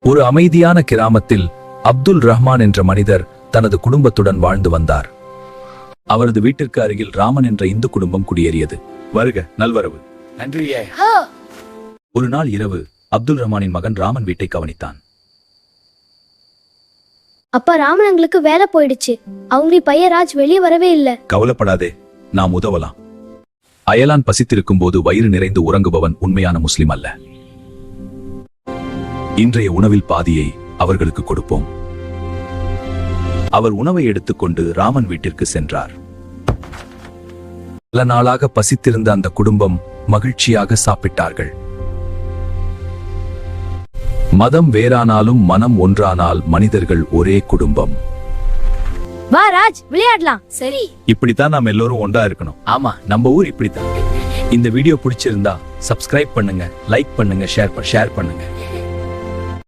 ஒரு அமைதியான கிராமத்தில் அப்துல் ரஹ்மான் என்ற மனிதர் தனது குடும்பத்துடன் வாழ்ந்து வந்தார். அவரது வீட்டிற்கு அருகில் ராமன் என்ற இந்து குடும்பம் குடியேறியது. வருக, நல்வரவு. நன்றியே. ஒரு நாள் இரவு அப்துல் ரஹ்மானின் மகன் ராமன் வீட்டை கவனித்தான். அப்பா, ராமன் எங்களுக்கு வேலை போயிடுச்சு. அவங்க பையன் ராஜ் வெளியே வரவே இல்ல. கவலைப்படாதே, நாம் உதவலாம். அயலான் பசித்திருக்கும் போது வயிறு நிறைந்து உறங்குபவன் உண்மையான முஸ்லிம் அல்ல. இன்றைய உணவில் பாதியை அவர்களுக்கு கொடுப்போம். அவர் உணவை எடுத்துக்கொண்டு ராமன் வீட்டிற்கு சென்றார். பல நாளாக பசித்திருந்த அந்த குடும்பம் மகிழ்ச்சியாக சாப்பிட்டார்கள். மதம் வேறானாலும் மனம் ஒன்றானால் மனிதர்கள் ஒரே குடும்பம். வா ராஜ், விளையாடலாம். சரி, இப்படித்தான் நாம் எல்லோரும் ஒன்றா இருக்கணும். ஆமா, நம்ம ஊர் இப்படித்தான். இந்த வீடியோ பிடிச்சிருந்தா சப்ஸ்கிரைப் பண்ணுங்க, லைக் பண்ணுங்க, ஷேர் பண்ணுங்க.